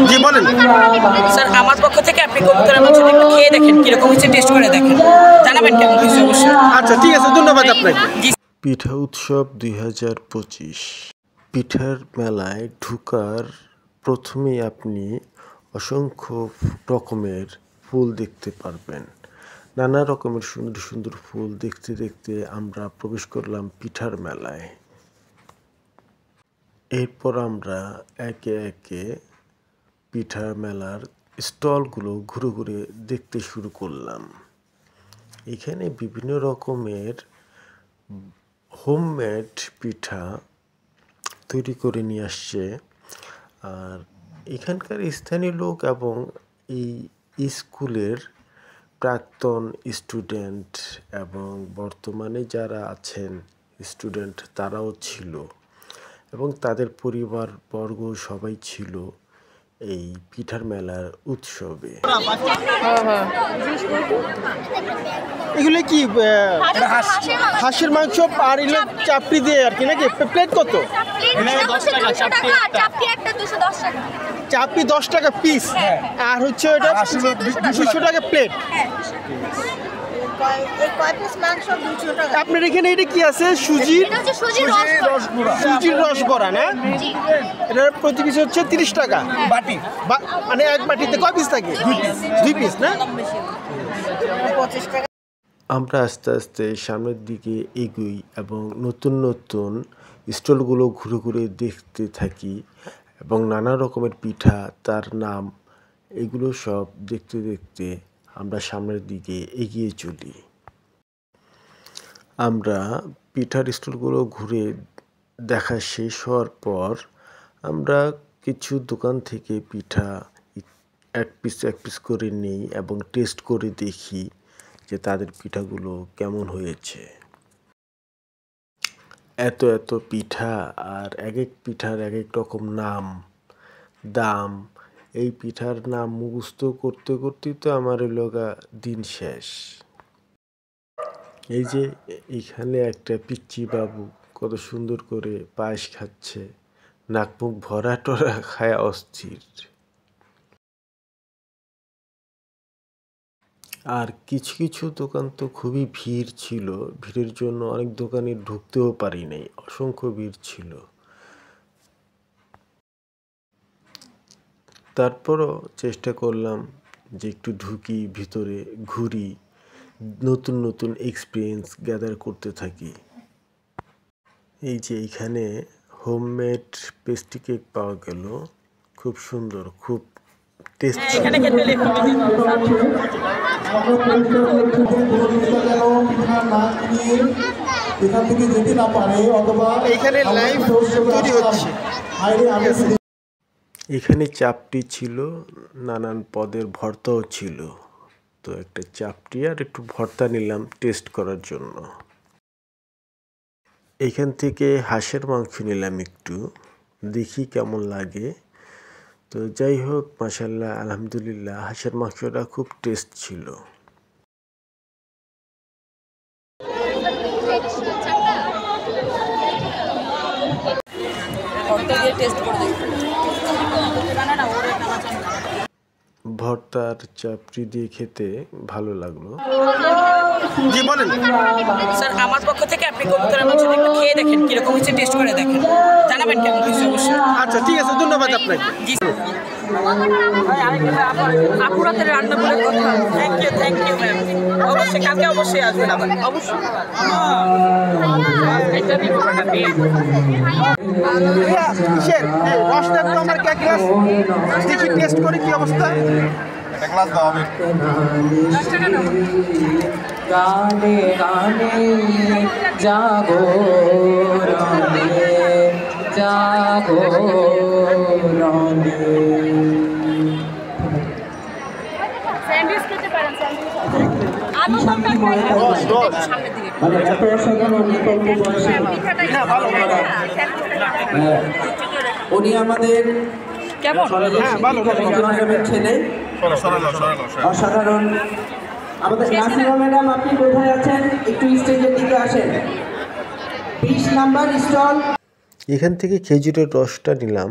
জি বলেন স্যার, আমার পক্ষ থেকে আপনি কবুতরের মাংস একটু খেয়ে দেখেন কিরকম হচ্ছে, টেস্ট করে দেখেন, জানাবেন কেমন হয়েছে অবশ্যই। আচ্ছা ঠিক আছে, ধন্যবাদ আপনাকে। পিঠা উৎসব 2025। পিঠার মেলায় ঢুকার প্রথমেই আপনি অসংখ্য রকমের ফুল দেখতে পারবেন। নানা রকমের সুন্দর সুন্দর ফুল দেখতে দেখতে আমরা প্রবেশ করলাম পিঠার মেলায়। এরপর আমরা একে একে পিঠার মেলার স্টলগুলো ঘুরে ঘুরে দেখতে শুরু করলাম। এখানে বিভিন্ন রকমের হোমমেড পিঠা তৈরি করে নিয়ে আসছে। আর এখানকার স্থানীয় লোক এবং এই স্কুলের প্রাক্তন স্টুডেন্ট এবং বর্তমানে যারা আছেন স্টুডেন্ট তারাও ছিল এবং তাদের পরিবারবর্গ সবাই ছিল এই পিঠার মেলার উৎসবে। এগুলো কি হাঁসের মাংস আর এগুলো চাপড়ি দিয়ে আর কি নাকি? প্লেট কত? চাপড়ি 10 টাকা পিস, আর হচ্ছে এটা 200 টাকা প্লেট। আপনার এখানে এটা কি আছে? সুজির রসবড়া না? এটার প্রতি পিস হচ্ছে 30 টাকা বাটি, মানে এক বাটিতে কয় পিস থাকে? 2 পিস না? আমরা আস্তে আস্তে সামনের দিকে এগোই এবং নতুন নতুন স্টলগুলো ঘুরে ঘুরে দেখতে থাকি এবং নানা রকমের পিঠা, তার নাম, এগুলো সব দেখতে দেখতে আমরা সামনের দিকে এগিয়ে চলি। আমরা পিঠার স্টলগুলো ঘুরে দেখা শেষ হওয়ার পর আমরা কিছু দোকান থেকে পিঠা এক পিস করে নিই এবং টেস্ট করে দেখি যে তাদের পিঠাগুলো কেমন হয়েছে। এত পিঠা, আর এক এক পিঠার এক এক রকম নাম, দাম। এই পিঠার নাম মুখস্থ করতে করতেই তো আমার লগা দিন শেষ। এই যে এখানে একটা পিচ্চি বাবু কত সুন্দর করে পায়েস খাচ্ছে, নাক মুখ ভরা টরা খায় অস্থির। আর কিছু কিছু দোকান তো খুবই ভিড় ছিল, ভিড়ের জন্য অনেক দোকানে ঢুকতেও পারি নাই, অসংখ্য ভিড় ছিল। তারপরও চেষ্টা করলাম যে একটু ঢুকি ভিতরে, ঘুরি, নতুন নতুন এক্সপিরিয়েন্স গ্যাদার করতে থাকি। এই যে এখানে হোমমেড পেস্ট্রি কেক পাওয়া গেল, খুব সুন্দর, খুব টেস্টি। এখানে লাইভ তৈরি হচ্ছে। এখানে চাপটি ছিল, নানান পদের ভর্তাও ছিল। তো একটা চাপটি আর একটু ভর্তা নিলাম টেস্ট করার জন্য। এখান থেকে হাঁসের মাংস নিলাম একটু, দেখি কেমন লাগে। তো যাই হোক, মাশাআল্লাহ, আলহামদুলিল্লাহ, হাঁসের মাংসটা খুব টেস্ট ছিল। ভর্তার চাপড়ি দিয়ে খেতে ভালো লাগলো। জি বলেন স্যার, আমার পক্ষ থেকে আপনি কবুতরের মাংস একটু খেয়ে দেখেন কিরকম হচ্ছে, টেস্ট করে দেখেন, জানাবেন কেমন হয়েছে অবশ্যই। আচ্ছা ঠিক আছে, ধন্যবাদ আপনাকে। জি আপুরাতের রান্না করে কথা। Thank you ma'am. অবশ্যই কালকে অবশ্যই আসবেন আবার, অবশ্যই। রসটা তো আমার এক গ্লাস দেখি, টেস্ট করে কি অবস্থা। এক গ্লাস দাও। আমি গানে গানে জাগো রনে জাগো রনে। স্যান্ডউইচ খেতে পারেন, মানে এত অসাধারণ উনি আমাদের ছেলে, অসাধারণ। আমাদের নাসিমা ম্যাডাম, আপনি কোথায় আছেন? একটু স্টেজের দিকে আসেন। 20 নাম্বার স্টল। এখান থেকে খেজুরের রসটা নিলাম,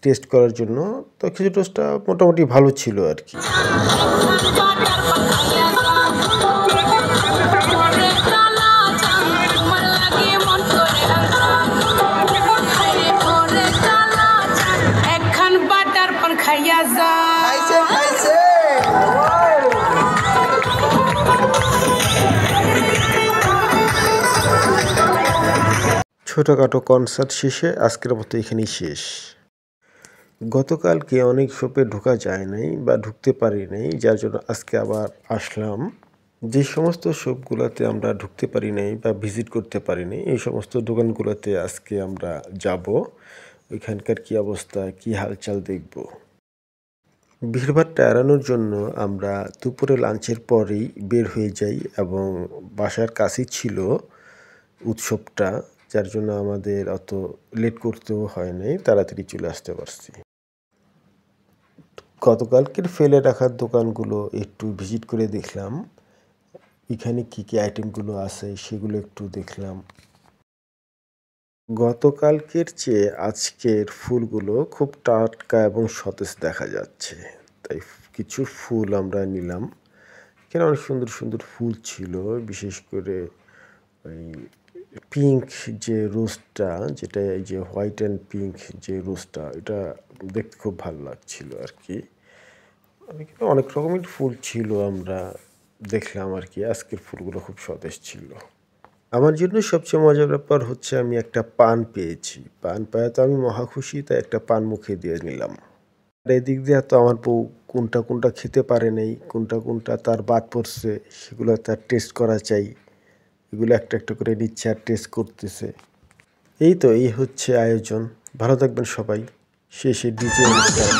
টেস্ট করার জন্য। তো খেজুর টোস্টটা মোটামুটি ভালো ছিল আর কি। ছোটোখাটো কনসার্ট শেষে আজকের মতো এখানেই শেষ। গতকালকে অনেক শপে ঢোকা যায় নাই বা ঢুকতে পারি নাই, যার জন্য আজকে আবার আসলাম। যে সমস্ত শপগুলোতে আমরা ঢুকতে পারি নাই বা ভিজিট করতে পারি নাই, এই সমস্ত দোকানগুলোতে আজকে আমরা যাব, ওইখানকার কী অবস্থা, কী হালচাল দেখব। ভিড়ভাড়টা এড়ানোর জন্য আমরা দুপুরে লাঞ্চের পরেই বের হয়ে যাই এবং বাসার কাছেই ছিল উৎসবটা, যার জন্য আমাদের অত লেট করতেও হয় নাই, তাড়াতাড়ি চলে আসতে পারছি। গতকালকের ফেলে রাখার দোকানগুলো একটু ভিজিট করে দেখলাম, এখানে কী কী আইটেমগুলো আছে সেগুলো একটু দেখলাম। গতকালকের চেয়ে আজকের ফুলগুলো খুব টাটকা এবং সতেজ দেখা যাচ্ছে, তাই কিছু ফুল আমরা নিলাম। এখানে অনেক সুন্দর সুন্দর ফুল ছিল, বিশেষ করে ওই পিঙ্ক যে রোজটা, যেটা এই যে হোয়াইট অ্যান্ড পিঙ্ক যে রোজটা, এটা দেখতে খুব ভালো লাগছিল আর কি। এখানে অনেক রকমের ফুল ছিল, আমরা দেখলাম আর কি। আজকের ফুলগুলো খুব সতেজ ছিল। আমার জন্য সবচেয়ে মজার ব্যাপার হচ্ছে আমি একটা পান পেয়েছি। পান পাওয়া তো আমি মহা খুশি, তাই একটা পান মুখে দিয়ে নিলাম। আর এদিক দিয়ে তো আমার বউ কোনটা কোনটা খেতে পারে নাই, কোনটা কোনটা তার বাদ পড়ছে, সেগুলো তার টেস্ট করা চাই। এগুলো একটা একটা করে নিচ্ছে আর টেস্ট করতেছে। এই তো, এই হচ্ছে আয়োজন। ভালো থাকবেন সবাই। শেষে ডিজে অনুষ্ঠান।